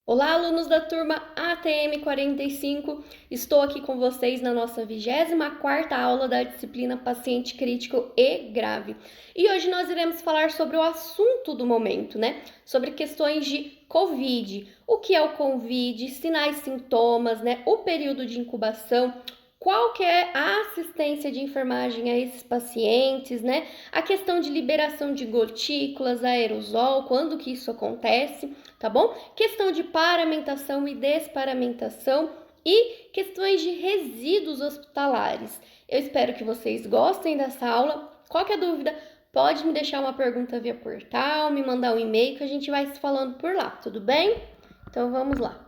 Olá, alunos da turma ATM 45. Estou aqui com vocês na nossa 24ª aula da disciplina Paciente Crítico e Grave. E hoje nós iremos falar sobre o assunto do momento, né? Sobre questões de COVID. O que é o COVID, sinais, sintomas, né? O período de incubação, qual que é a assistência de enfermagem a esses pacientes, né? A questão de liberação de gotículas, aerosol, quando que isso acontece, tá bom? Questão de paramentação e desparamentação e questões de resíduos hospitalares. Eu espero que vocês gostem dessa aula. Qualquer dúvida, pode me deixar uma pergunta via portal, me mandar um e-mail que a gente vai se falando por lá, tudo bem? Então vamos lá.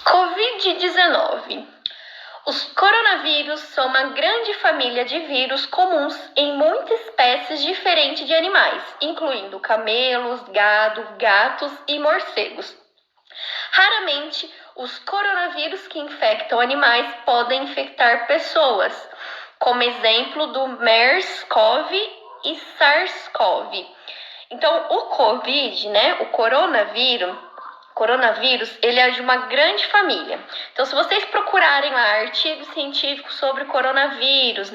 Covid-19. Os coronavírus são uma grande família de vírus comuns em muitas espécies diferentes de animais, incluindo camelos, gado, gatos e morcegos. Raramente, os coronavírus que infectam animais podem infectar pessoas, como exemplo do MERS-CoV e SARS-CoV. Então, o COVID, o coronavírus, ele é de uma grande família. Então, se vocês procurarem lá artigos científicos sobre coronavírus,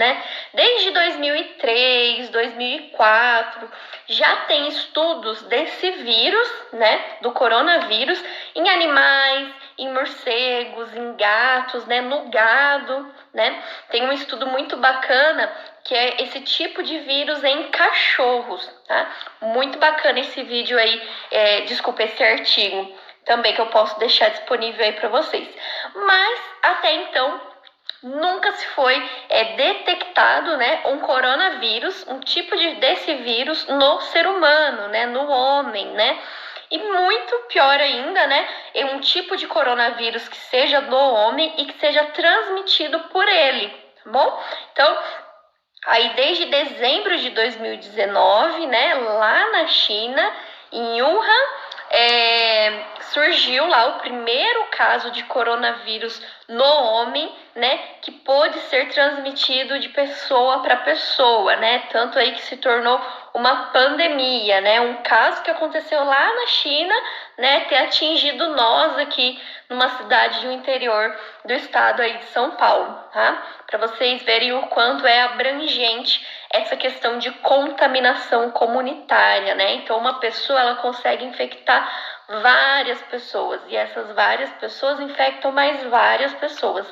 desde 2003, 2004, já tem estudos desse vírus, do coronavírus, em animais, em morcegos, em gatos, no gado, Tem um estudo muito bacana que é esse tipo de vírus em cachorros, tá? Muito bacana esse vídeo aí, esse artigo também que eu posso deixar disponível aí para vocês. Mas até então nunca se foi detectado, um coronavírus, um tipo desse vírus no ser humano, no homem, E muito pior ainda, é um tipo de coronavírus que seja do homem e que seja transmitido por ele, tá bom? Então, aí desde dezembro de 2019, lá na China, em Wuhan, surgiu lá o primeiro caso de coronavírus no homem, que pôde ser transmitido de pessoa para pessoa, Tanto aí que se tornou uma pandemia, Um caso que aconteceu lá na China, ter atingido nós aqui numa cidade do interior do estado aí de São Paulo, tá? Para vocês verem o quanto é abrangente essa questão de contaminação comunitária, Então, uma pessoa, ela consegue infectar várias pessoas, e essas várias pessoas infectam mais várias pessoas,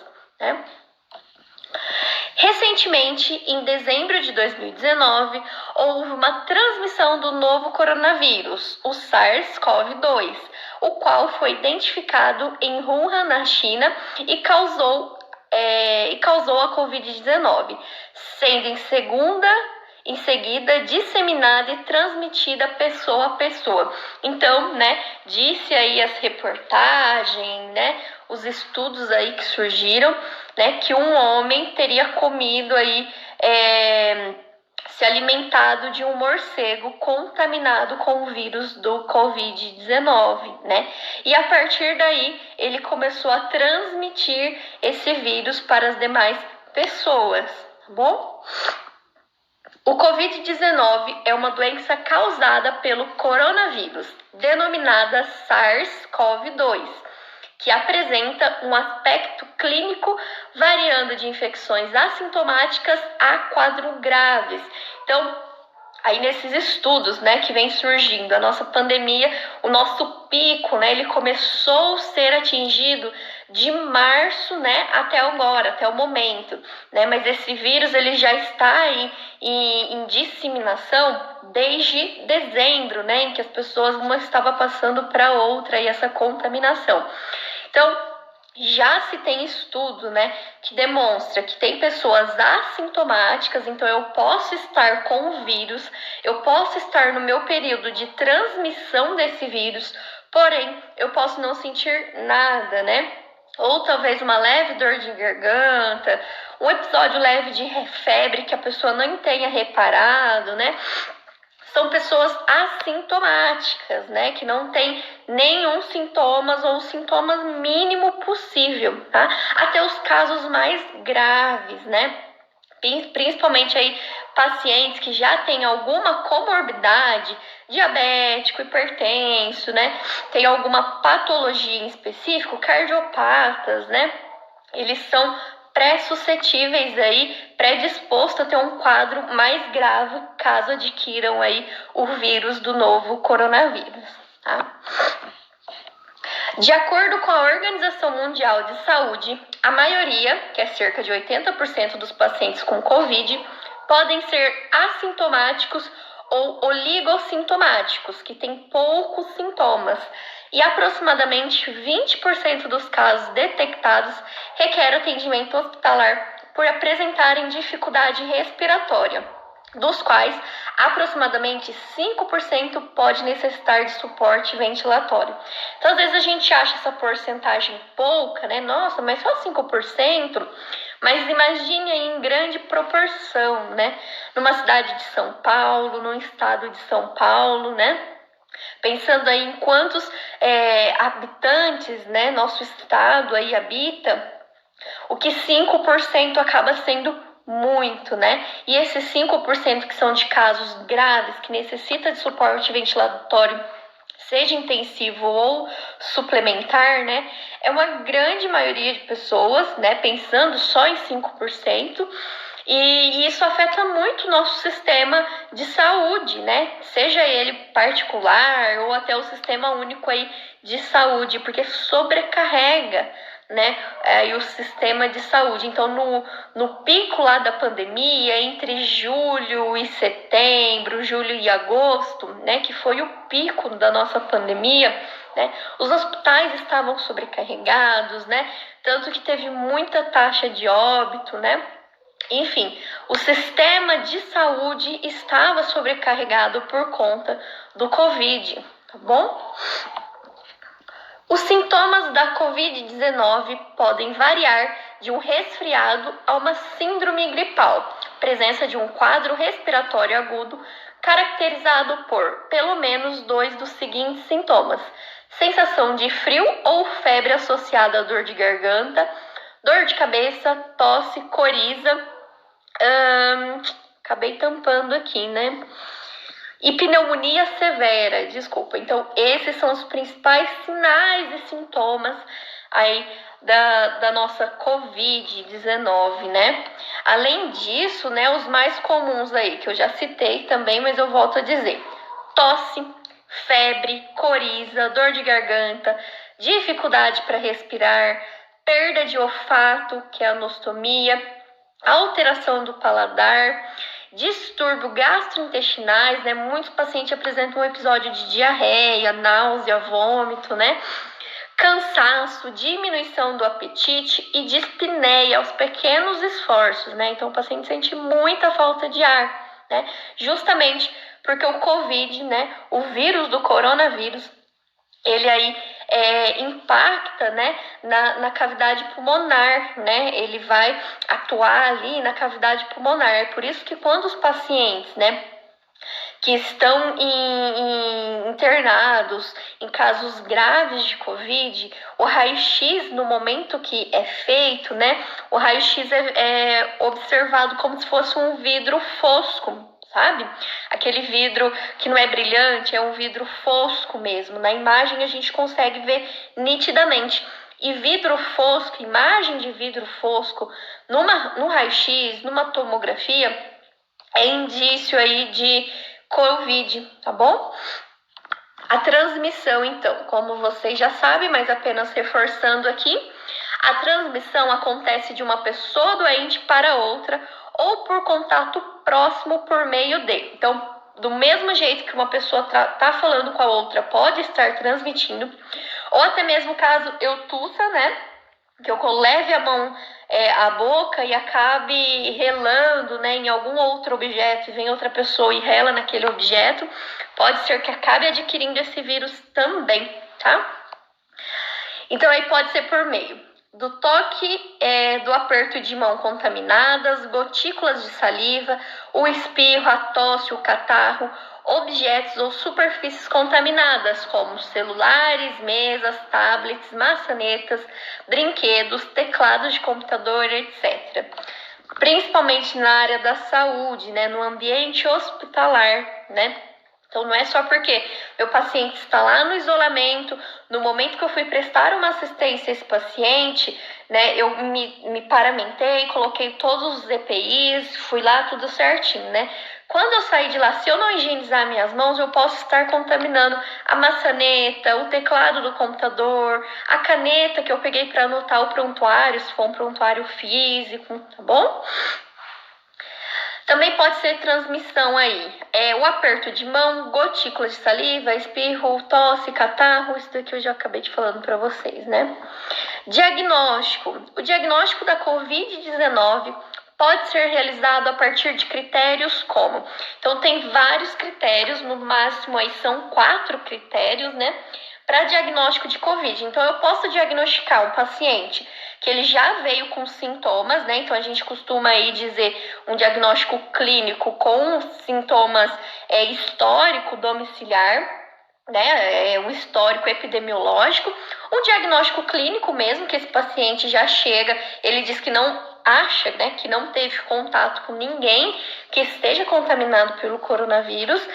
Recentemente, em dezembro de 2019, houve uma transmissão do novo coronavírus, o SARS-CoV-2, o qual foi identificado em Wuhan, na China, e causou a Covid-19, sendo em seguida disseminada e transmitida pessoa a pessoa. Então, disse aí as reportagens, os estudos aí que surgiram, que um homem teria comido aí, se alimentado de um morcego contaminado com o vírus do Covid-19, E a partir daí, ele começou a transmitir esse vírus para as demais pessoas, tá bom? O Covid-19 é uma doença causada pelo coronavírus, denominada SARS-CoV-2, que apresenta um aspecto clínico variando de infecções assintomáticas a quadros graves. Então, aí nesses estudos, que vem surgindo, a nossa pandemia, o nosso pico, ele começou a ser atingido de março, até agora, até o momento, Mas esse vírus, ele já está aí em disseminação desde dezembro, em que as pessoas uma estava passando para outra e essa contaminação. Então, já se tem estudo, que demonstra que tem pessoas assintomáticas, então eu posso estar com o vírus, eu posso estar no meu período de transmissão desse vírus, porém, eu posso não sentir nada, Ou talvez uma leve dor de garganta, um episódio leve de febre que a pessoa não tenha reparado, São pessoas assintomáticas, que não tem nenhum sintomas ou sintomas mínimo possível, tá? Até os casos mais graves, Principalmente aí pacientes que já têm alguma comorbidade, diabético, hipertenso, né? Tem alguma patologia em específico, cardiopatas, né? Eles são pré-suscetíveis aí, predispostos a ter um quadro mais grave caso adquiram aí o vírus do novo coronavírus, tá? De acordo com a Organização Mundial de Saúde, a maioria, que é cerca de 80% dos pacientes com Covid, podem ser assintomáticos ou oligossintomáticos, que têm poucos sintomas, e aproximadamente 20% dos casos detectados requer atendimento hospitalar por apresentarem dificuldade respiratória, dos quais aproximadamente 5% pode necessitar de suporte ventilatório. Então, às vezes a gente acha essa porcentagem pouca, né? Nossa, mas só 5%? Mas imagine aí em grande proporção, né? Numa cidade de São Paulo, no estado de São Paulo, né? Pensando aí em quantos habitantes, né, nosso estado aí habita, o que 5% acaba sendo muito, né? E esses 5% que são de casos graves, que necessita de suporte ventilatório, seja intensivo ou suplementar, né? É uma grande maioria de pessoas, né? Pensando só em 5%. E isso afeta muito o nosso sistema de saúde, né? Seja ele particular ou até o sistema único aí de saúde, porque sobrecarrega, né, e o sistema de saúde. Então, no pico lá da pandemia, entre julho e setembro, julho e agosto, né, que foi o pico da nossa pandemia, né, os hospitais estavam sobrecarregados, né, tanto que teve muita taxa de óbito, né. Enfim, o sistema de saúde estava sobrecarregado por conta do Covid, tá bom? Os sintomas da Covid-19 podem variar de um resfriado a uma síndrome gripal, presença de um quadro respiratório agudo caracterizado por pelo menos 2 dos seguintes sintomas: sensação de frio ou febre associada a dor de garganta, dor de cabeça, tosse, coriza. Acabei tampando aqui, né? E pneumonia severa, desculpa. Então, esses são os principais sinais e sintomas aí da nossa Covid-19, né? Além disso, né, os mais comuns aí, que eu já citei também, mas eu volto a dizer: tosse, febre, coriza, dor de garganta, dificuldade para respirar, perda de olfato, que é a anostomia, alteração do paladar, distúrbio gastrointestinais, né? Muitos pacientes apresentam um episódio de diarreia, náusea, vômito, né? Cansaço, diminuição do apetite e dispneia aos pequenos esforços, né? Então o paciente sente muita falta de ar, né? Justamente porque o Covid, né? O vírus do coronavírus, ele aí impacta, né, na cavidade pulmonar, né? Ele vai atuar ali na cavidade pulmonar. É por isso que quando os pacientes, né, que estão internados em casos graves de Covid, o raio-x, no momento que é feito, né, o raio-x é observado como se fosse um vidro fosco, sabe? Aquele vidro que não é brilhante, é um vidro fosco mesmo. Na imagem a gente consegue ver nitidamente. E vidro fosco, imagem de vidro fosco, no raio-x, numa tomografia, é indício aí de Covid, tá bom? A transmissão, então, como vocês já sabem, mas apenas reforçando aqui, a transmissão acontece de uma pessoa doente para outra ou por contato próximo por meio de. Então, do mesmo jeito que uma pessoa tá falando com a outra, pode estar transmitindo, ou até mesmo caso eu tussa, né? Que eu leve a mão à boca e acabe relando, né, em algum outro objeto e vem outra pessoa e rela naquele objeto, pode ser que acabe adquirindo esse vírus também, tá? Então aí pode ser por meio do toque, do aperto de mão contaminadas, gotículas de saliva, o espirro, a tosse, o catarro, objetos ou superfícies contaminadas, como celulares, mesas, tablets, maçanetas, brinquedos, teclados de computador, etc. principalmente na área da saúde, né, no ambiente hospitalar, né? Então, não é só porque meu paciente está lá no isolamento, no momento que eu fui prestar uma assistência a esse paciente, né, eu me paramentei, coloquei todos os EPIs, fui lá tudo certinho, né? Quando eu sair de lá, se eu não higienizar minhas mãos, eu posso estar contaminando a maçaneta, o teclado do computador, a caneta que eu peguei para anotar o prontuário, se for um prontuário físico, tá bom? Também pode ser transmissão aí, o aperto de mão, gotícula de saliva, espirro, tosse, catarro, isso daqui eu já acabei de falando para vocês, né? Diagnóstico. O diagnóstico da Covid-19 pode ser realizado a partir de critérios como? Então, tem vários critérios, no máximo aí são 4 critérios, né? Para diagnóstico de Covid. Então, eu posso diagnosticar um paciente que ele já veio com sintomas, né? Então, a gente costuma aí dizer um diagnóstico clínico com sintomas histórico domiciliar, né? Um histórico epidemiológico, um diagnóstico clínico mesmo, que esse paciente já chega, ele diz que não acha, né, que não teve contato com ninguém que esteja contaminado pelo coronavírus.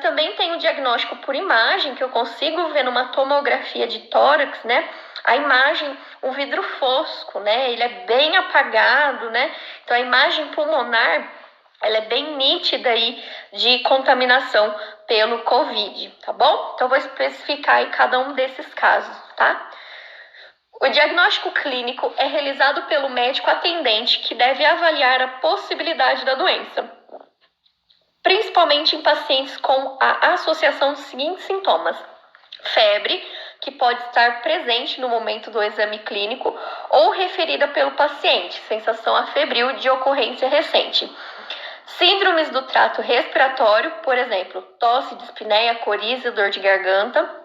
Também tem o diagnóstico por imagem, que eu consigo ver numa tomografia de tórax, né, a imagem, o vidro fosco, né, ele é bem apagado, né, então a imagem pulmonar, ela é bem nítida aí de contaminação pelo Covid, tá bom? Então, vou especificar aí cada um desses casos, tá? O diagnóstico clínico é realizado pelo médico atendente, que deve avaliar a possibilidade da doença, principalmente em pacientes com a associação dos seguintes sintomas: febre, que pode estar presente no momento do exame clínico ou referida pelo paciente, sensação afebril de ocorrência recente. Síndromes do trato respiratório, por exemplo, tosse, dispneia, coriza, dor de garganta.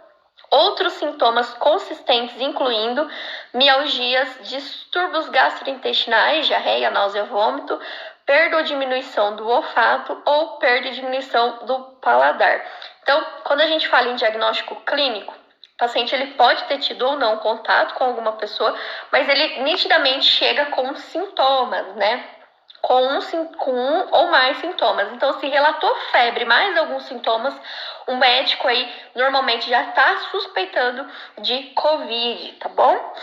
Outros sintomas consistentes, incluindo mialgias, distúrbios gastrointestinais, diarreia, náusea, vômito, perda ou diminuição do olfato ou perda e diminuição do paladar. Então, quando a gente fala em diagnóstico clínico, o paciente ele pode ter tido ou não contato com alguma pessoa, mas ele nitidamente chega com sintomas, né? Com um ou mais sintomas. Então, se relatou febre, mais alguns sintomas, o médico aí normalmente já está suspeitando de Covid, tá bom?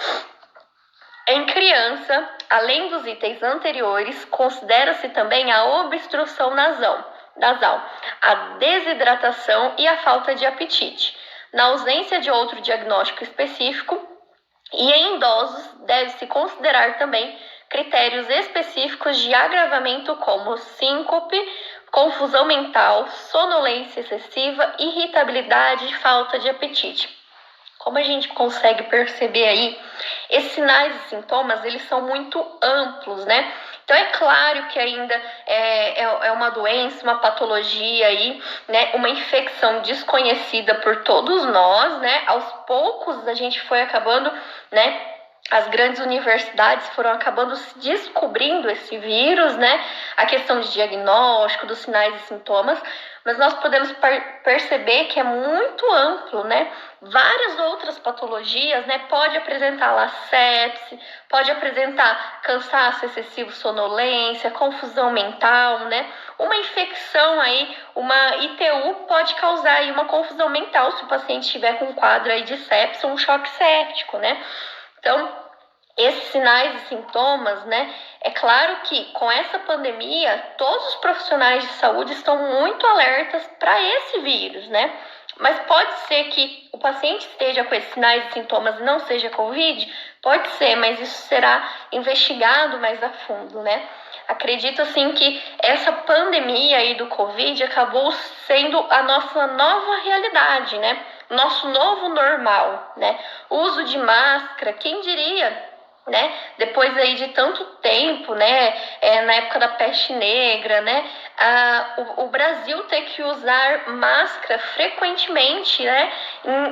Em criança, além dos itens anteriores, considera-se também a obstrução nasal, a desidratação e a falta de apetite. Na ausência de outro diagnóstico específico, e em idosos, deve-se considerar também critérios específicos de agravamento como síncope, confusão mental, sonolência excessiva, irritabilidade e falta de apetite. Como a gente consegue perceber aí, esses sinais e sintomas, eles são muito amplos, né? Então, é claro que ainda é uma doença, uma patologia aí, né? Uma infecção desconhecida por todos nós, né? Aos poucos a gente foi acabando, né? As grandes universidades foram acabando descobrindo esse vírus, né? A questão de diagnóstico, dos sinais e sintomas, mas nós podemos perceber que é muito amplo, né? Várias outras patologias, né? Pode apresentar lá sepse, pode apresentar cansaço excessivo, sonolência, confusão mental, né? Uma infecção aí, uma ITU pode causar aí uma confusão mental se o paciente estiver com um quadro aí de sepse ou um choque séptico, né? Então, esses sinais e sintomas, né? É claro que com essa pandemia, todos os profissionais de saúde estão muito alertas para esse vírus, né? Mas pode ser que o paciente esteja com esses sinais e sintomas e não seja Covid? Pode ser, mas isso será investigado mais a fundo, né? Acredito, assim, que essa pandemia aí do Covid acabou sendo a nossa nova realidade, né? Nosso novo normal, né? O uso de máscara, quem diria, né? Depois aí de tanto tempo, né? Na época da peste negra, né? O Brasil tem que usar máscara frequentemente, né?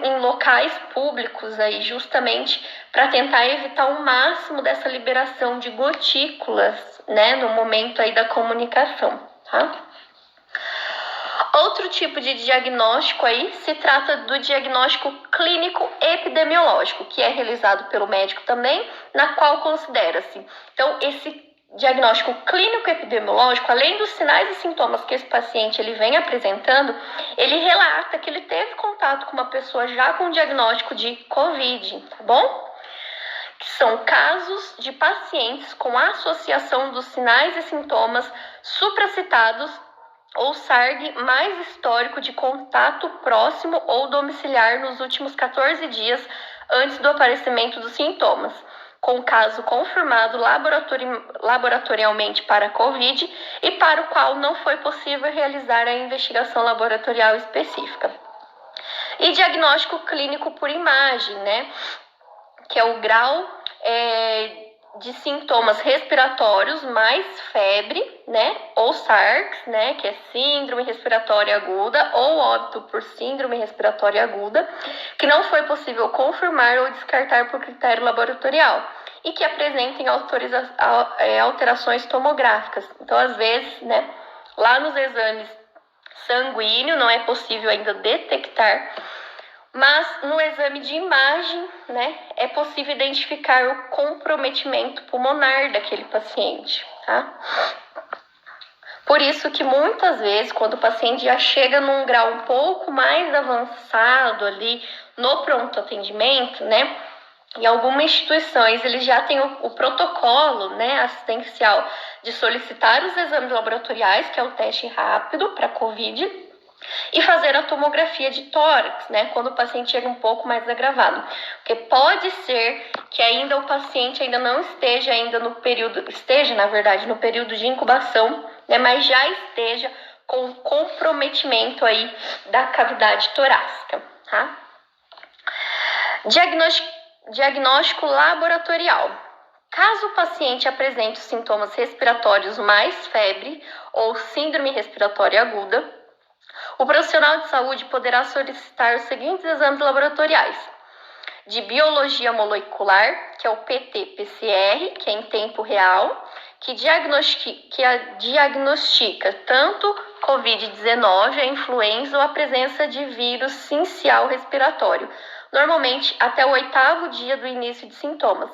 Em locais públicos aí, justamente para tentar evitar o máximo dessa liberação de gotículas, né? No momento aí da comunicação, tá? Outro tipo de diagnóstico aí se trata do diagnóstico clínico epidemiológico, que é realizado pelo médico também, na qual considera-se, então, esse diagnóstico clínico epidemiológico, além dos sinais e sintomas que esse paciente ele vem apresentando, ele relata que ele teve contato com uma pessoa já com diagnóstico de COVID, tá bom? Que são casos de pacientes com associação dos sinais e sintomas supracitados ou SARG mais histórico de contato próximo ou domiciliar nos últimos 14 dias antes do aparecimento dos sintomas, com caso confirmado laboratorialmente para COVID e para o qual não foi possível realizar a investigação laboratorial específica. E diagnóstico clínico por imagem, né? Que é o grau de sintomas respiratórios mais febre, né? Ou SARS, né? Que é síndrome respiratória aguda ou óbito por síndrome respiratória aguda, que não foi possível confirmar ou descartar por critério laboratorial e que apresentem alterações tomográficas. Então, às vezes, né? Lá nos exames sanguíneos não é possível ainda detectar, mas no exame de imagem, né, é possível identificar o comprometimento pulmonar daquele paciente, tá? Por isso que muitas vezes, quando o paciente já chega num grau um pouco mais avançado ali no pronto atendimento, né, em algumas instituições eles já têm o protocolo, né, assistencial de solicitar os exames laboratoriais, que é o teste rápido para COVID, e fazer a tomografia de tórax, né, quando o paciente chega um pouco mais agravado. Porque pode ser que ainda o paciente ainda não esteja no período de incubação, né, mas já esteja com comprometimento aí da cavidade torácica, tá? Diagnóstico laboratorial. Caso o paciente apresente os sintomas respiratórios mais febre ou síndrome respiratória aguda, o profissional de saúde poderá solicitar os seguintes exames laboratoriais: de biologia molecular, que é o PT-PCR, que é em tempo real, que diagnostica tanto COVID-19, a influenza ou a presença de vírus sincial respiratório, normalmente até o 8º dia do início de sintomas.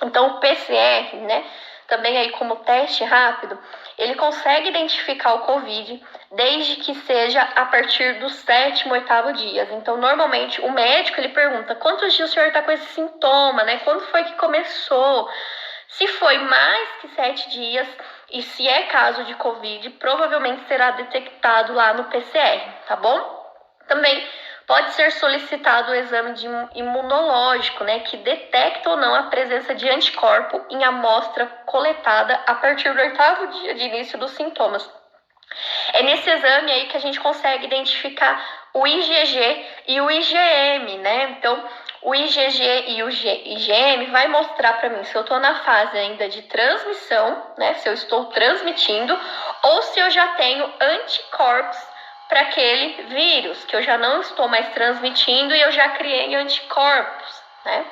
Então, o PCR, né, também aí como teste rápido, ele consegue identificar o COVID desde que seja a partir do 7º, 8º dias. Então, normalmente, o médico, ele pergunta quantos dias o senhor está com esse sintoma, né? Quando foi que começou? Se foi mais que 7 dias e se é caso de COVID, provavelmente será detectado lá no PCR, tá bom? Também pode ser solicitado o exame de imunológico, né, que detecta ou não a presença de anticorpo em amostra coletada a partir do 8º dia de início dos sintomas. É nesse exame aí que a gente consegue identificar o IgG e o IgM, né? Então, o IgG e o IgM vai mostrar para mim se eu estou na fase ainda de transmissão, né? Se eu estou transmitindo ou se eu já tenho anticorpos para aquele vírus, que eu já não estou mais transmitindo e eu já criei anticorpos, né?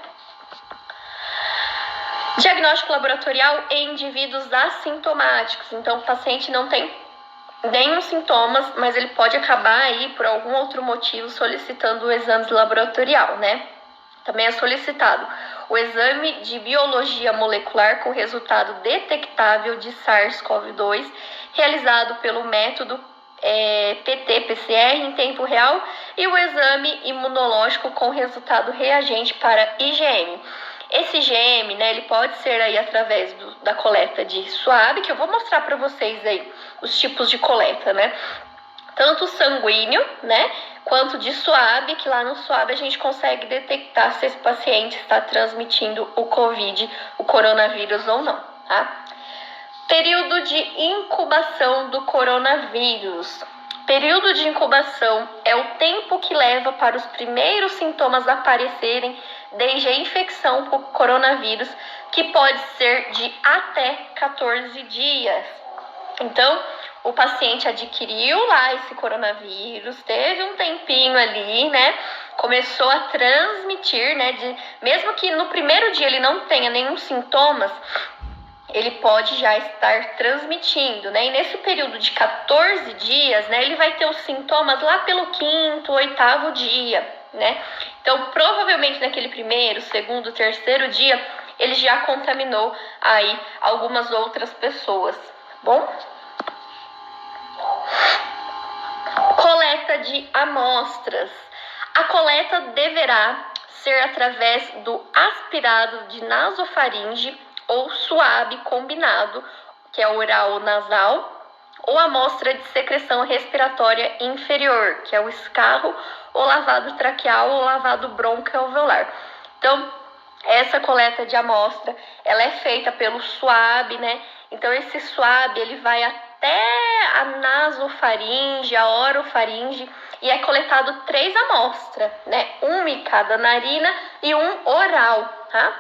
Diagnóstico laboratorial em indivíduos assintomáticos. Então, o paciente não tem nenhum sintomas, mas ele pode acabar aí, por algum outro motivo, solicitando o exame laboratorial, né? Também é solicitado o exame de biologia molecular com resultado detectável de SARS-CoV-2, realizado pelo método PT-PCR em tempo real, e o exame imunológico com resultado reagente para IgM. Esse IgM, né, ele pode ser aí através da coleta de SWAB, que eu vou mostrar para vocês aí os tipos de coleta, né? Tanto sanguíneo, né, quanto de SWAB, que lá no SWAB a gente consegue detectar se esse paciente está transmitindo o COVID, o coronavírus ou não, tá? Período de incubação do coronavírus. Período de incubação é o tempo que leva para os primeiros sintomas aparecerem desde a infecção por coronavírus, que pode ser de até 14 dias. Então, o paciente adquiriu lá esse coronavírus, teve um tempinho ali, né? Começou a transmitir, né? Mesmo que no primeiro dia ele não tenha nenhum sintomas, ele pode já estar transmitindo, né? E nesse período de 14 dias, né, ele vai ter os sintomas lá pelo 5º, 8º dia, né? Então, provavelmente naquele primeiro, segundo, terceiro dia, ele já contaminou aí algumas outras pessoas, bom? Coleta de amostras. A coleta deverá ser através do aspirado de nasofaringe ou suave combinado, que é oral ou nasal, ou amostra de secreção respiratória inferior, que é o escarro, ou lavado traqueal ou lavado broncoalveolar. Então, essa coleta de amostra, ela é feita pelo suave, né? Então, esse suave, ele vai até a nasofaringe, a orofaringe, e é coletado 3 amostras, né? Uma em cada narina e um oral, tá?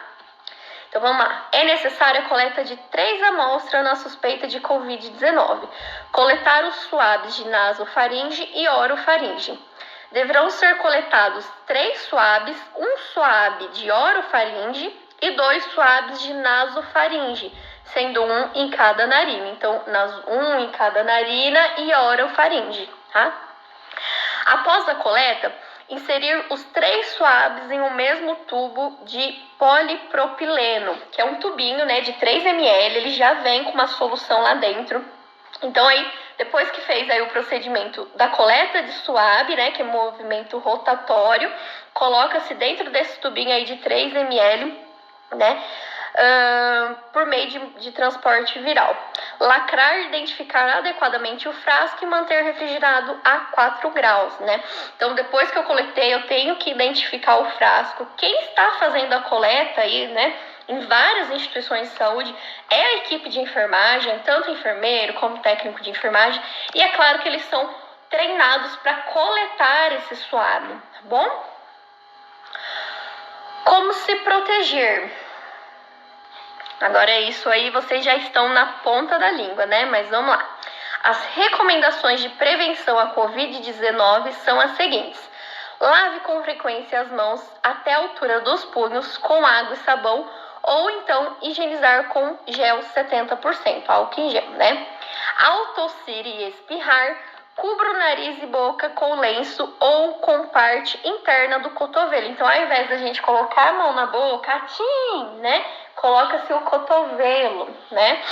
Então vamos lá. É necessária a coleta de 3 amostras na suspeita de Covid-19. Coletar os suaves de nasofaringe e orofaringe. Deverão ser coletados 3 suaves, um suave de orofaringe e 2 suaves de nasofaringe, sendo um em cada narina. Então, um em cada narina e orofaringe, tá? Após a coleta, inserir os 3 suaves em um mesmo tubo de polipropileno, que é um tubinho, né, de 3 ml, ele já vem com uma solução lá dentro. Então aí, depois que fez aí o procedimento da coleta de suave, né, que é movimento rotatório, coloca-se dentro desse tubinho aí de 3 ml, né, por meio de transporte viral. Lacrar e identificar adequadamente o frasco e manter refrigerado a 4 graus, né? Então, depois que eu coletei, eu tenho que identificar o frasco. Quem está fazendo a coleta aí, né, em várias instituições de saúde, é a equipe de enfermagem, tanto enfermeiro como técnico de enfermagem, e é claro que eles são treinados para coletar esse suave, tá bom? Como se proteger? Agora é isso aí, vocês já estão na ponta da língua, né? Mas vamos lá. As recomendações de prevenção à Covid-19 são as seguintes. Lave com frequência as mãos até a altura dos punhos com água e sabão, ou então higienizar com gel 70%, álcool em gel, né? Ao tossir e espirrar, cubra o nariz e boca com lenço ou com parte interna do cotovelo. Então, ao invés da gente colocar a mão na boca, né? Coloca-se o cotovelo, né?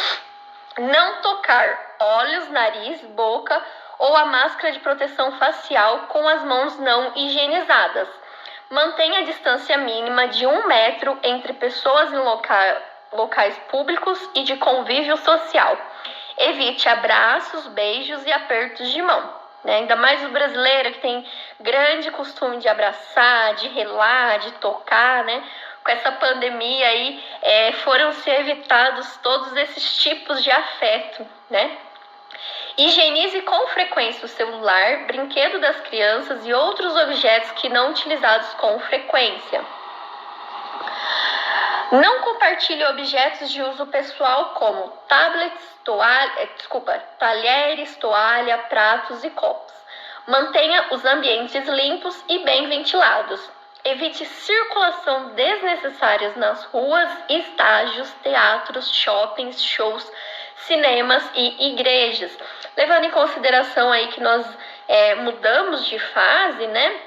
Não tocar olhos, nariz, boca ou a máscara de proteção facial com as mãos não higienizadas. Mantenha a distância mínima de 1 metro entre pessoas em locais públicos e de convívio social. Evite abraços, beijos e apertos de mão, né? Ainda mais o brasileiro que tem grande costume de abraçar, de relar, de tocar, né? Com essa pandemia aí, foram se evitados todos esses tipos de afeto, né? Higienize com frequência o celular, brinquedo das crianças e outros objetos que não utilizados com frequência. Não compartilhe objetos de uso pessoal como tablets, talheres, toalha, pratos e copos. Mantenha os ambientes limpos e bem ventilados. Evite circulação desnecessária nas ruas, estágios, teatros, shoppings, shows, cinemas e igrejas. Levando em consideração aí que nós mudamos de fase, né?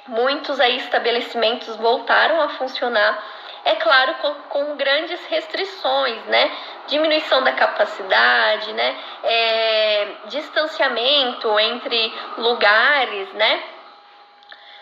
Muitos aí estabelecimentos voltaram a funcionar, é claro, com grandes restrições, né? Diminuição da capacidade, né? Distanciamento entre lugares, né?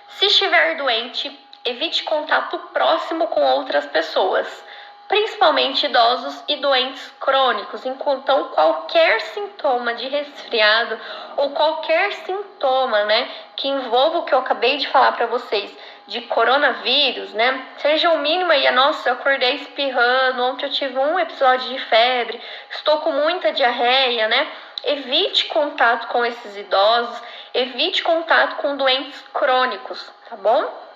Se estiver doente, evite contato próximo com outras pessoas, principalmente idosos e doentes crônicos. Então, qualquer sintoma de resfriado ou qualquer sintoma, né, que envolva o que eu acabei de falar para vocês, de coronavírus, né, seja o mínimo aí, nossa, eu acordei espirrando, ontem eu tive um episódio de febre, estou com muita diarreia, né, evite contato com esses idosos, evite contato com doentes crônicos, tá bom?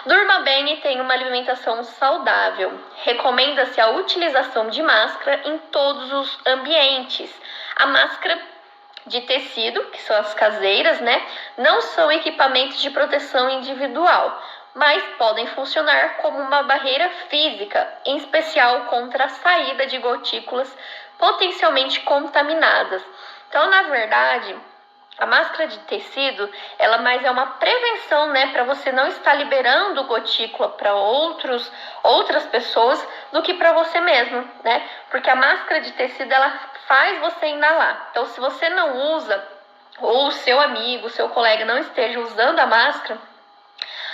Durma bem e tenha uma alimentação saudável. Recomenda-se a utilização de máscara em todos os ambientes. A máscara de tecido, que são as caseiras, né, não são equipamentos de proteção individual, mas podem funcionar como uma barreira física, em especial contra a saída de gotículas potencialmente contaminadas. Então, na verdade, A máscara de tecido, ela mais é uma prevenção, né, para você não estar liberando gotícula para outras pessoas do que para você mesmo, né? Porque a máscara de tecido, ela faz você inalar. Então, se você não usa, ou o seu amigo, o seu colega não esteja usando a máscara,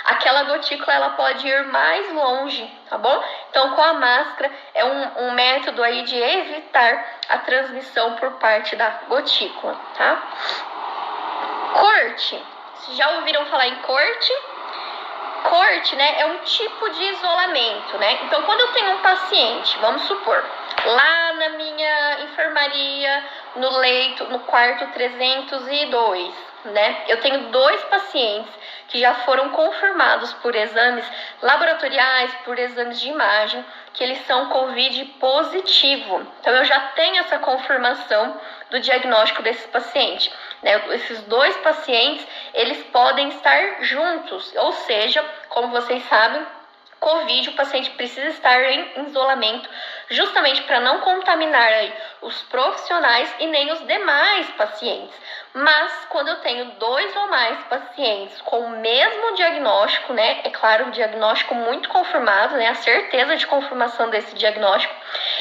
aquela gotícula ela pode ir mais longe, tá bom? Então, com a máscara é um método aí de evitar a transmissão por parte da gotícula, tá? Corte. Vocês já ouviram falar em corte? Corte, né, é um tipo de isolamento, né? Então, quando eu tenho um paciente, vamos supor, lá na minha enfermaria, no leito, no quarto 302, né? Eu tenho 2 pacientes que já foram confirmados por exames laboratoriais, por exames de imagem, que eles são COVID positivo. Então, eu já tenho essa confirmação do diagnóstico desses pacientes, né? Esses 2 pacientes, eles podem estar juntos, ou seja, como vocês sabem, COVID, o paciente precisa estar em isolamento justamente para não contaminar aí os profissionais e nem os demais pacientes. Mas quando eu tenho 2 ou mais pacientes com o mesmo diagnóstico, né? É claro, o diagnóstico muito confirmado, né? A certeza de confirmação desse diagnóstico,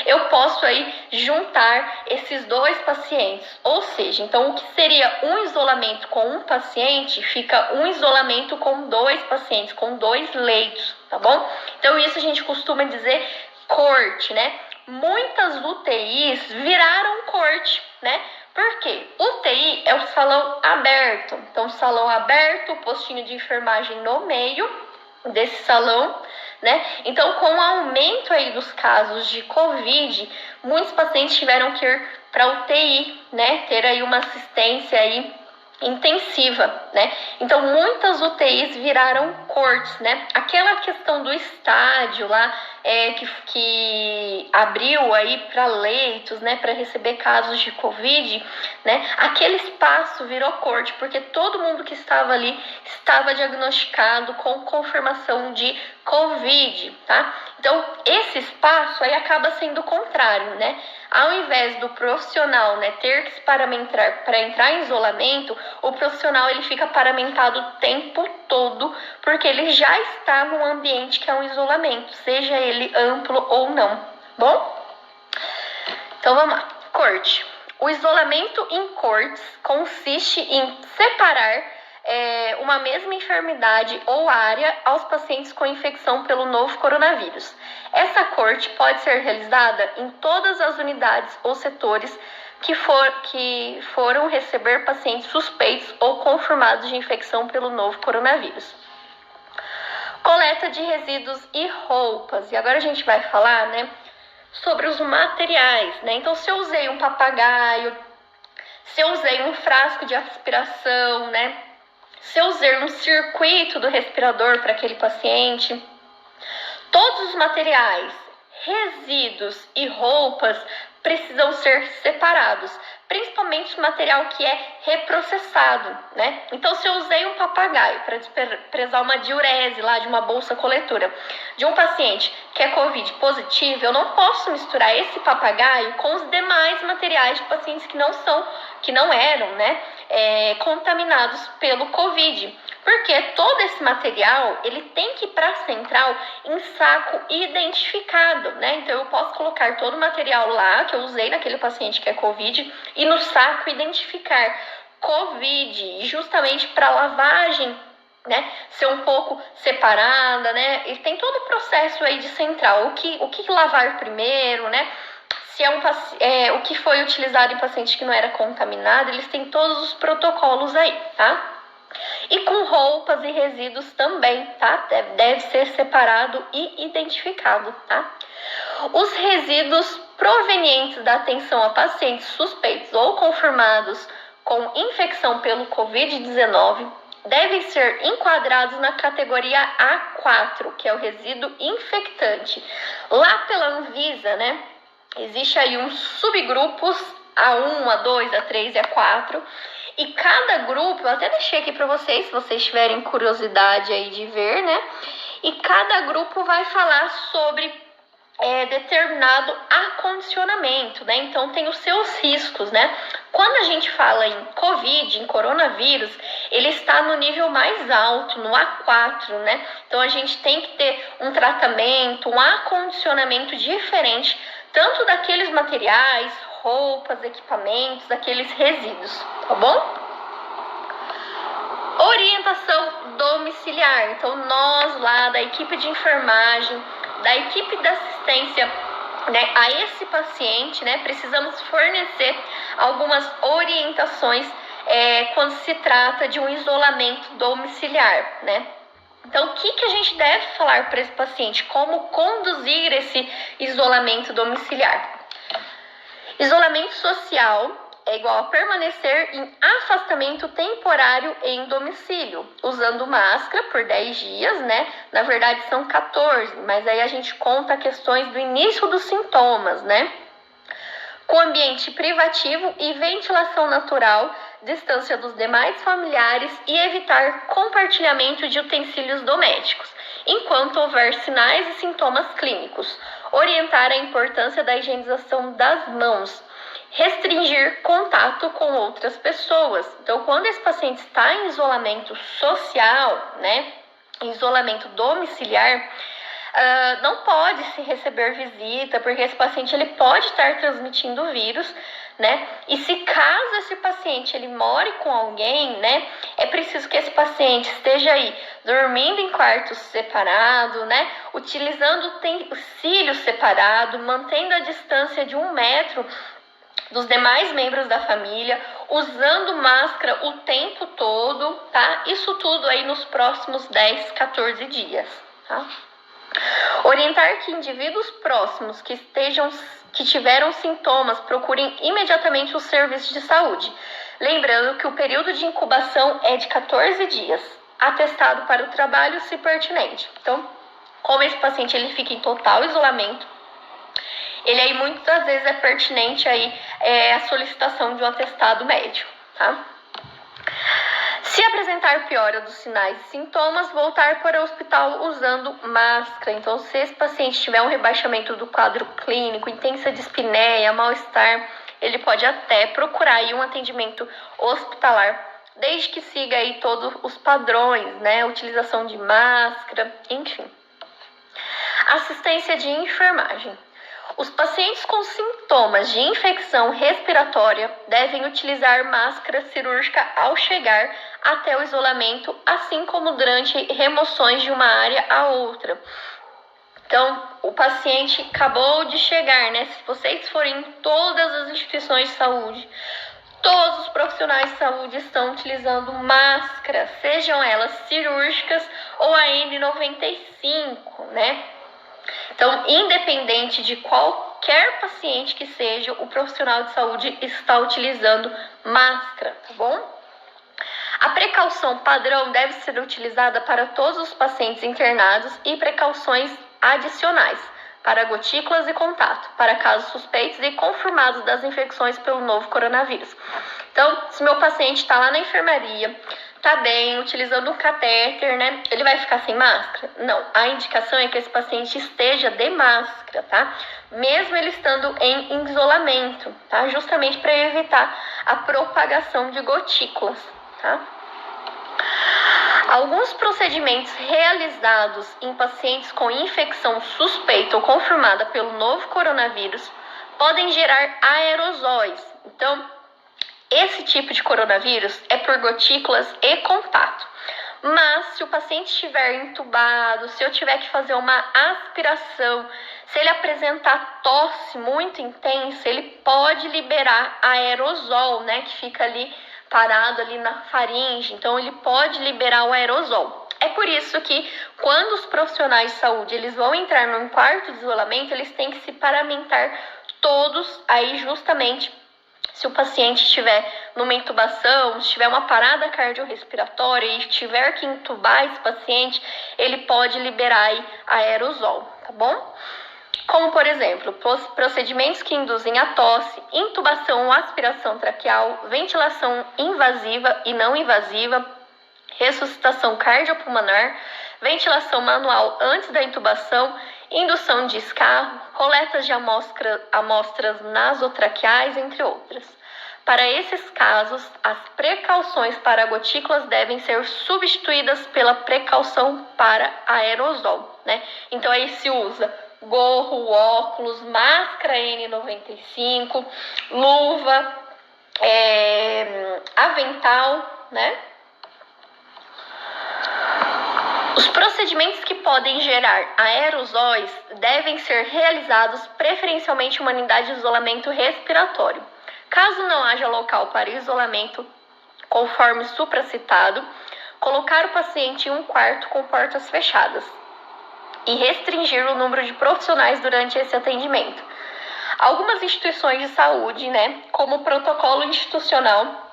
eu posso aí juntar esses 2 pacientes. Ou seja, então o que seria um isolamento com um paciente, fica um isolamento com 2 pacientes, com 2 leitos, tá bom? Então isso a gente costuma dizer corte, né? Muitas UTIs viraram corte, né? Por quê? UTI é o salão aberto. Então, salão aberto, postinho de enfermagem no meio desse salão, né? Então, com o aumento aí dos casos de COVID, muitos pacientes tiveram que ir para UTI, né? Ter aí uma assistência aí intensiva, né? Então, muitas UTIs viraram cortes, né? Aquela questão do estádio lá, que abriu aí para leitos, né? Para receber casos de COVID, né? Aquele espaço virou corte, porque todo mundo que estava ali estava diagnosticado com confirmação de COVID, tá? Então, esse espaço aí acaba sendo o contrário, né? Ao invés do profissional, né, ter que se paramentar para entrar em isolamento, o profissional ele fica paramentado o tempo todo, porque ele já está num ambiente que é um isolamento, seja ele amplo ou não, bom? Então vamos lá, corte. O isolamento em cortes consiste em separar uma mesma enfermidade ou área aos pacientes com infecção pelo novo coronavírus. Essa corte pode ser realizada em todas as unidades ou setores que foram receber pacientes suspeitos ou confirmados de infecção pelo novo coronavírus. Coleta de resíduos e roupas. E agora a gente vai falar, né, sobre os materiais, né? Então, se eu usei um papagaio, se eu usei um frasco de aspiração, né? Se eu usei um circuito do respirador para aquele paciente, todos os materiais, resíduos e roupas precisam ser separados, principalmente o material que é reprocessado, né? Então, se eu usei um papagaio para desprezar uma diurese lá de uma bolsa coletora de um paciente que é COVID positivo, eu não posso misturar esse papagaio com os demais materiais de pacientes que não eram, né, contaminados pelo COVID. Porque todo esse material, ele tem que ir para a central em saco identificado, né? Então, eu posso colocar todo o material lá que eu usei naquele paciente que é COVID e no saco identificar COVID, justamente para lavagem, né, ser um pouco separada, né? E tem todo o processo aí de central, o que lavar primeiro, né? Se o que foi utilizado em paciente que não era contaminado, eles têm todos os protocolos aí, tá? E com roupas e resíduos também, tá? Deve ser separado e identificado, tá? Os resíduos provenientes da atenção a pacientes suspeitos ou confirmados com infecção pelo COVID-19 devem ser enquadrados na categoria A4, que é o resíduo infectante. Lá pela Anvisa, né? Existe aí uns subgrupos A1, A2, A3 e A4. E cada grupo, eu até deixei aqui para vocês, se vocês tiverem curiosidade aí de ver, né? E cada grupo vai falar sobre determinado acondicionamento, né? Então tem os seus riscos, né? Quando a gente fala em Covid, em coronavírus, ele está no nível mais alto, no A4, né? Então a gente tem que ter um tratamento, um acondicionamento diferente, tanto daqueles materiais, roupas, equipamentos, daqueles resíduos, tá bom? Orientação domiciliar. Então nós lá da equipe de enfermagem, da equipe da assistência, né, a esse paciente, né, precisamos fornecer algumas orientações quando se trata de um isolamento domiciliar, né? Então, o que a gente deve falar para esse paciente? Como conduzir esse isolamento domiciliar? Isolamento social é igual a permanecer em afastamento temporário em domicílio, usando máscara por 10 dias, né? Na verdade são 14, mas aí a gente conta questões do início dos sintomas, né? Com ambiente privativo e ventilação natural, distância dos demais familiares e evitar compartilhamento de utensílios domésticos, enquanto houver sinais e sintomas clínicos. Orientar a importância da higienização das mãos. Restringir contato com outras pessoas. Então, quando esse paciente está em isolamento social, né, em isolamento domiciliar, não pode se receber visita, porque esse paciente ele pode estar transmitindo o vírus, né? E se caso esse paciente ele more com alguém, né, é preciso que esse paciente esteja aí dormindo em quartos separados, né, utilizando utensílios separados, mantendo a distância de 1 metro dos demais membros da família, usando máscara o tempo todo, tá? Isso tudo aí nos próximos 10, 14 dias, tá? Orientar que indivíduos próximos que tiveram sintomas procurem imediatamente os serviços de saúde. Lembrando que o período de incubação é de 14 dias, atestado para o trabalho se pertinente. Então, como esse paciente ele fica em total isolamento, ele aí muitas vezes é pertinente aí a solicitação de um atestado médico, tá? Se apresentar piora dos sinais e sintomas, voltar para o hospital usando máscara. Então, se esse paciente tiver um rebaixamento do quadro clínico, intensa dispneia, mal-estar, ele pode até procurar aí um atendimento hospitalar, desde que siga aí todos os padrões, né? Utilização de máscara, enfim. Assistência de enfermagem. Os pacientes com sintomas de infecção respiratória devem utilizar máscara cirúrgica ao chegar até o isolamento, assim como durante remoções de uma área a outra. Então, o paciente acabou de chegar, né? Se vocês forem em todas as instituições de saúde, todos os profissionais de saúde estão utilizando máscara, sejam elas cirúrgicas ou a N95, né? Então, independente de qualquer paciente que seja, o profissional de saúde está utilizando máscara, tá bom? A precaução padrão deve ser utilizada para todos os pacientes internados e precauções adicionais para gotículas e contato, para casos suspeitos e confirmados das infecções pelo novo coronavírus. Então, se meu paciente está lá na enfermaria, tá bem, utilizando um catéter, né? Ele vai ficar sem máscara? Não, a indicação é que esse paciente esteja de máscara, tá? Mesmo ele estando em isolamento, tá? Justamente para evitar a propagação de gotículas, tá? Alguns procedimentos realizados em pacientes com infecção suspeita ou confirmada pelo novo coronavírus podem gerar aerosóis. Então, esse tipo de coronavírus é por gotículas e contato. Mas se o paciente estiver entubado, se eu tiver que fazer uma aspiração, se ele apresentar tosse muito intensa, ele pode liberar aerosol, né, que fica ali parado ali na faringe. Então ele pode liberar o aerosol. É por isso que quando os profissionais de saúde eles vão entrar num quarto de isolamento, eles têm que se paramentar todos aí justamente. Se o paciente estiver numa intubação, se tiver uma parada cardiorrespiratória e tiver que intubar esse paciente, ele pode liberar aí aerosol, tá bom? Como, por exemplo, procedimentos que induzem a tosse, intubação ou aspiração traqueal, ventilação invasiva e não invasiva, ressuscitação cardiopulmonar, ventilação manual antes da intubação, indução de escarro, coletas de amostras nasotraqueais, entre outras. Para esses casos, as precauções para gotículas devem ser substituídas pela precaução para aerosol, né? Então aí se usa gorro, óculos, máscara N95, luva, avental, né? Os procedimentos que podem gerar aerosóis devem ser realizados preferencialmente em uma unidade de isolamento respiratório. Caso não haja local para isolamento, conforme supracitado, colocar o paciente em um quarto com portas fechadas e restringir o número de profissionais durante esse atendimento. Algumas instituições de saúde, né, como protocolo institucional,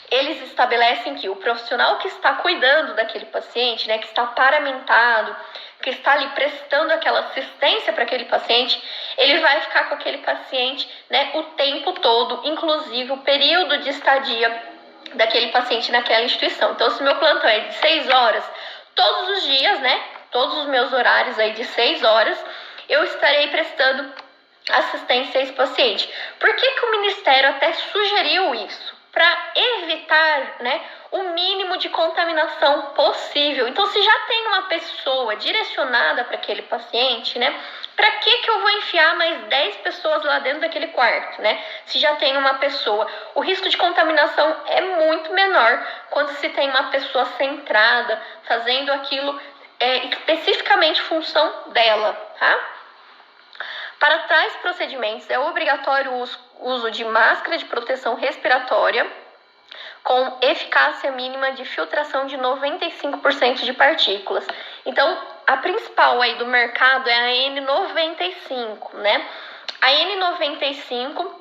eles estabelecem que o profissional que está cuidando daquele paciente, né, que está paramentado, que está ali prestando aquela assistência para aquele paciente, ele vai ficar com aquele paciente, né, o tempo todo, inclusive o período de estadia daquele paciente naquela instituição. Então, se meu plantão é de 6 horas, todos os dias, né, todos os meus horários aí de 6 horas, eu estarei prestando assistência a esse paciente. Por que o Ministério até sugeriu isso? Para evitar, né, o mínimo de contaminação possível. Então, se já tem uma pessoa direcionada para aquele paciente, né, para que eu vou enfiar mais 10 pessoas lá dentro daquele quarto, né? Se já tem uma pessoa, o risco de contaminação é muito menor quando se tem uma pessoa centrada, fazendo aquilo especificamente função dela, tá? Para tais procedimentos, é obrigatório o uso de máscara de proteção respiratória com eficácia mínima de filtração de 95% de partículas. Então, a principal aí do mercado é a N95, né? A N95,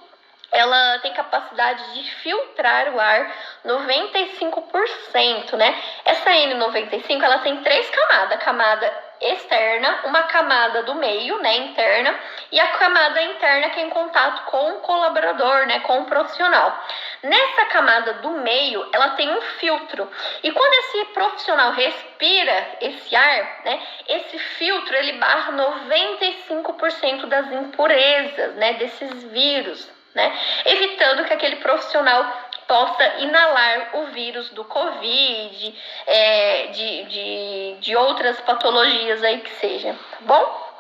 ela tem capacidade de filtrar o ar 95%, né? Essa N95, ela tem 3 camadas. A camada externa, uma camada do meio, né, interna, e a camada interna que é em contato com o colaborador, né, com o profissional. Nessa camada do meio, ela tem um filtro. E quando esse profissional respira esse ar, né, esse filtro, ele barra 95% das impurezas, né, desses vírus, né, evitando que aquele profissional possa inalar o vírus do Covid, de outras patologias aí que seja, tá bom?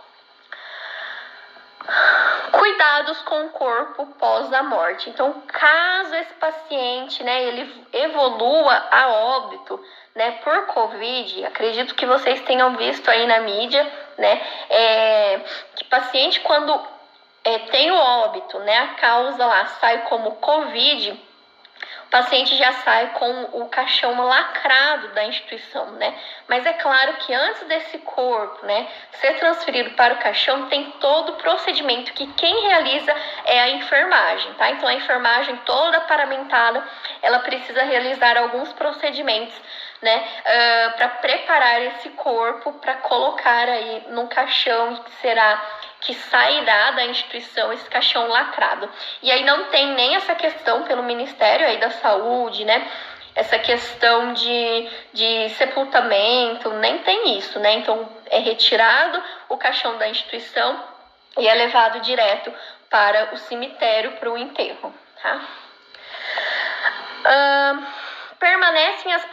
Cuidados com o corpo pós a morte. Então, caso esse paciente, né, ele evolua a óbito, né, por Covid, acredito que vocês tenham visto aí na mídia, né, que paciente quando tem o óbito, né, a causa lá sai como Covid, o paciente já sai com o caixão lacrado da instituição, né? Mas é claro que antes desse corpo, né, ser transferido para o caixão, tem todo o procedimento que quem realiza é a enfermagem, tá? Então, a enfermagem toda paramentada, ela precisa realizar alguns procedimentos, né, para preparar esse corpo para colocar aí num caixão que sairá da instituição, esse caixão lacrado. E aí não tem nem essa questão pelo Ministério aí da Saúde, né? Essa questão de sepultamento, nem tem isso, né? Então é retirado o caixão da instituição e é levado direto para o cemitério para o enterro, tá? Permanecem as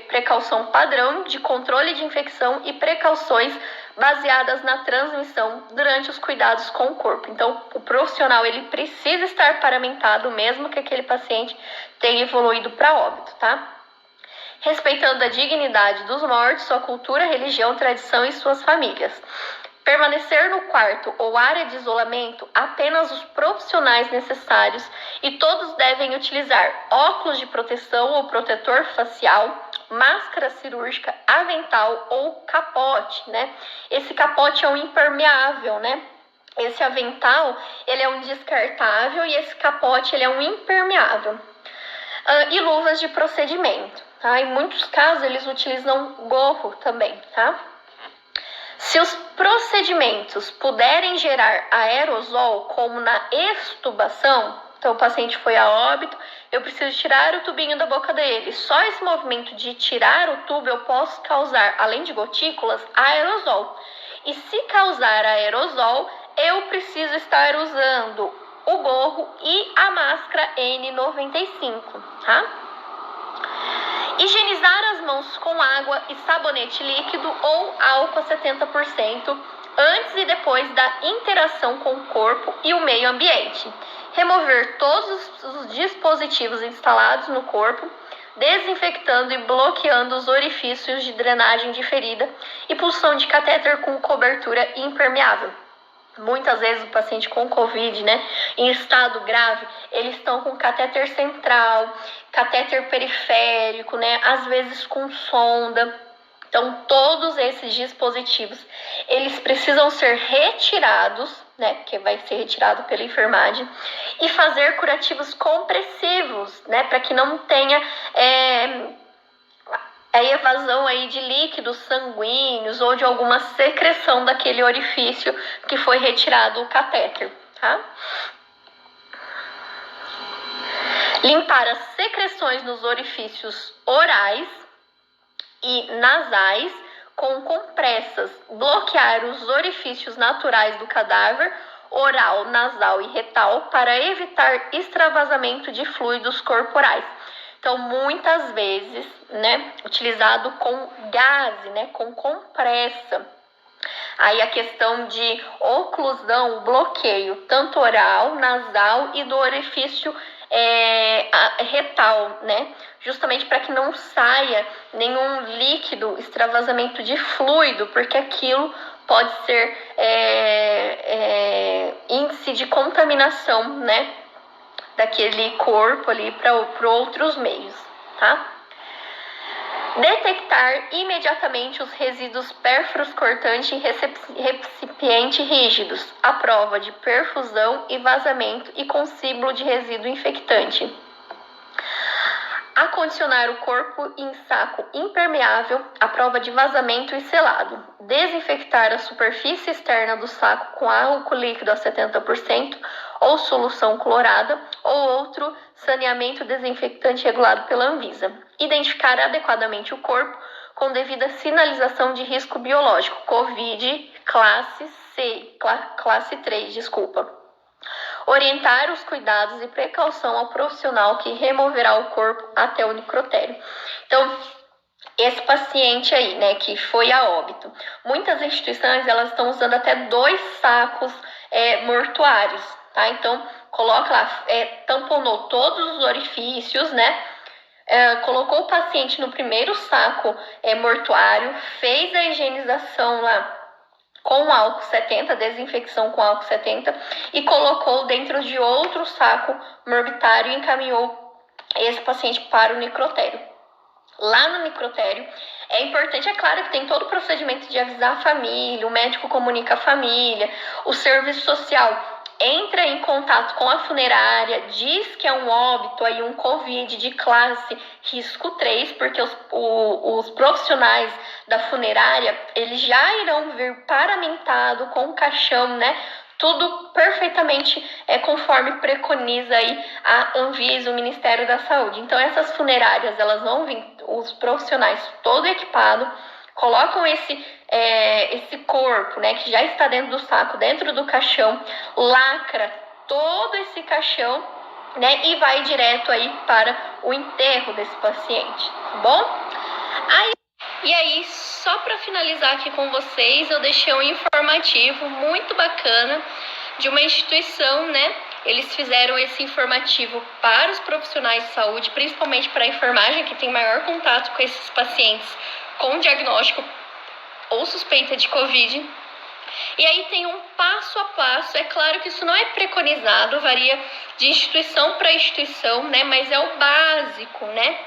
precaução padrão de controle de infecção e precauções baseadas na transmissão durante os cuidados com o corpo. Então, o profissional ele precisa estar paramentado mesmo que aquele paciente tenha evoluído para óbito, tá? Respeitando a dignidade dos mortos, sua cultura, religião, tradição e suas famílias. Permanecer no quarto ou área de isolamento apenas os profissionais necessários e todos devem utilizar óculos de proteção ou protetor facial, máscara cirúrgica, avental ou capote, né? Esse capote é um impermeável, né? Esse avental, ele é um descartável e esse capote, ele é um impermeável. E luvas de procedimento, tá? Em muitos casos, eles utilizam gorro também, tá? Se os procedimentos puderem gerar aerosol, como na extubação, então o paciente foi a óbito, eu preciso tirar o tubinho da boca dele. Só esse movimento de tirar o tubo eu posso causar, além de gotículas, aerosol. E se causar aerosol, eu preciso estar usando o gorro e a máscara N95, tá? Higienizar as mãos com água e sabonete líquido ou álcool a 70% antes e depois da interação com o corpo e o meio ambiente. Remover todos os dispositivos instalados no corpo, desinfectando e bloqueando os orifícios de drenagem de ferida e punção de catéter com cobertura impermeável. Muitas vezes o paciente com Covid, né, em estado grave, eles estão com catéter central, catéter periférico, né, às vezes com sonda. Então, todos esses dispositivos, eles precisam ser retirados, né, porque vai ser retirado pela enfermagem, e fazer curativos compressivos, né, para que não tenha a evasão aí de líquidos sanguíneos ou de alguma secreção daquele orifício que foi retirado o catéter, tá? Limpar as secreções nos orifícios orais e nasais com compressas, bloquear os orifícios naturais do cadáver, oral, nasal e retal, para evitar extravasamento de fluidos corporais. Então, muitas vezes, né, utilizado com gaze, né, com compressa. Aí a questão de oclusão, bloqueio, tanto oral, nasal e do orifício retal, né? Justamente para que não saia nenhum líquido, extravasamento de fluido, porque aquilo pode ser índice de contaminação, né? Daquele corpo ali para outros meios, tá? Detectar imediatamente os resíduos pérfuros cortantes em recipiente rígidos, à prova de perfusão e vazamento e com símbolo de resíduo infectante. Acondicionar o corpo em saco impermeável, à prova de vazamento e selado. Desinfectar a superfície externa do saco com álcool líquido a 70% ou solução clorada ou outro saneamento desinfectante regulado pela Anvisa. Identificar adequadamente o corpo com devida sinalização de risco biológico, COVID, classe 3, desculpa. Orientar os cuidados e precaução ao profissional que removerá o corpo até o necrotério. Então, esse paciente aí, né, que foi a óbito, muitas instituições, elas estão usando até 2 sacos mortuários, tá? Então, coloca lá, tamponou todos os orifícios, né? Colocou o paciente no primeiro saco mortuário, fez a higienização lá com álcool 70, desinfecção com álcool 70, e colocou dentro de outro saco morbitário e encaminhou esse paciente para o necrotério. Lá no necrotério, é importante, é claro que tem todo o procedimento de avisar a família, o médico comunica a família, o serviço social entra em contato com a funerária, diz que é um óbito, aí um COVID de classe risco 3, porque os profissionais da funerária, eles já irão vir paramentado com o caixão, né? Tudo perfeitamente conforme preconiza aí a Anvisa, o Ministério da Saúde. Então, essas funerárias, elas vão vir, os profissionais todo equipado, colocam esse corpo, né, que já está dentro do saco, dentro do caixão, lacra todo esse caixão, né, e vai direto aí para o enterro desse paciente, tá bom? E aí, só para finalizar aqui com vocês, eu deixei um informativo muito bacana de uma instituição, né? Eles fizeram esse informativo para os profissionais de saúde, principalmente para a enfermagem, que tem maior contato com esses pacientes com diagnóstico ou suspeita de Covid. E aí tem um passo a passo, é claro que isso não é preconizado, varia de instituição para instituição, né? Mas é o básico, né?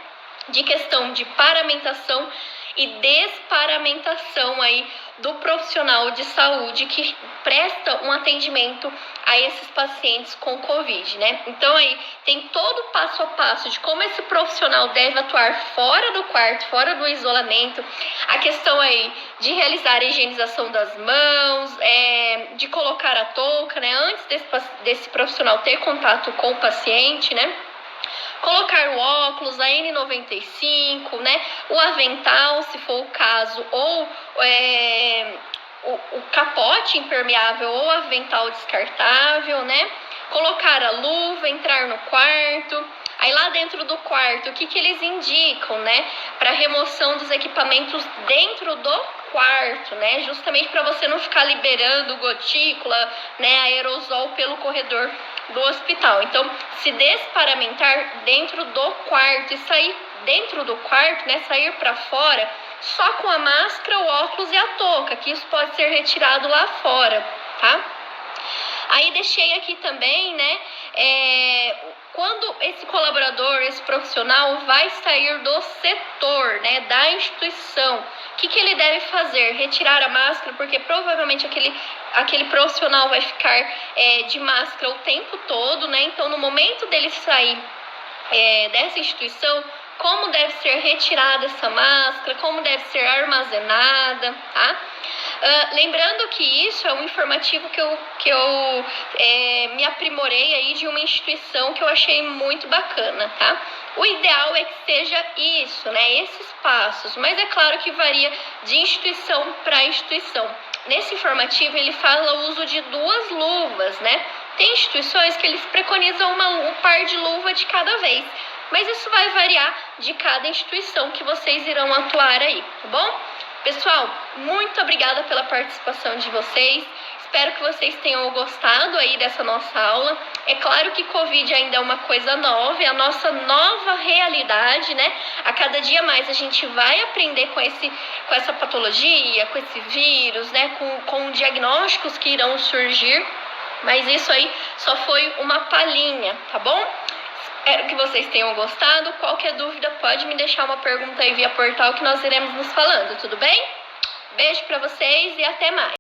De questão de paramentação e desparamentação aí do profissional de saúde que presta um atendimento a esses pacientes com Covid, né? Então aí tem todo o passo a passo de como esse profissional deve atuar fora do quarto, fora do isolamento, a questão aí de realizar a higienização das mãos, de colocar a touca, né? Antes desse profissional ter contato com o paciente, né? Colocar o óculos, a N95, né? O avental, se for o caso, ou o capote impermeável ou avental descartável, né? Colocar a luva, entrar no quarto. Aí lá dentro do quarto, o que eles indicam, né? Para remoção dos equipamentos dentro do quarto, né? Justamente para você não ficar liberando gotícula, né? Aerosol pelo corredor do hospital. Então, se desparamentar dentro do quarto e sair dentro do quarto, né? Sair para fora só com a máscara, o óculos e a touca, que isso pode ser retirado lá fora, tá? Aí deixei aqui também, né? Quando esse colaborador, esse profissional vai sair do setor, né, da instituição, o que ele deve fazer? Retirar a máscara, porque provavelmente aquele profissional vai ficar de máscara o tempo todo, né? Então, no momento dele sair dessa instituição, como deve ser retirada essa máscara, como deve ser armazenada, tá? Lembrando que isso é um informativo que eu me aprimorei aí de uma instituição que eu achei muito bacana, tá? O ideal é que seja isso, né? Esses passos, mas é claro que varia de instituição para instituição. Nesse informativo ele fala o uso de 2 luvas, né? Tem instituições que eles preconizam um par de luva de cada vez, mas isso vai variar de cada instituição que vocês irão atuar aí, tá bom? Pessoal, muito obrigada pela participação de vocês. Espero que vocês tenham gostado aí dessa nossa aula. É claro que Covid ainda é uma coisa nova, é a nossa nova realidade, né? A cada dia mais a gente vai aprender com essa patologia, com esse vírus, né? Com diagnósticos que irão surgir. Mas isso aí só foi uma palhinha, tá bom? Espero que vocês tenham gostado. Qualquer dúvida pode me deixar uma pergunta aí via portal que nós iremos nos falando, tudo bem? Beijo pra vocês e até mais!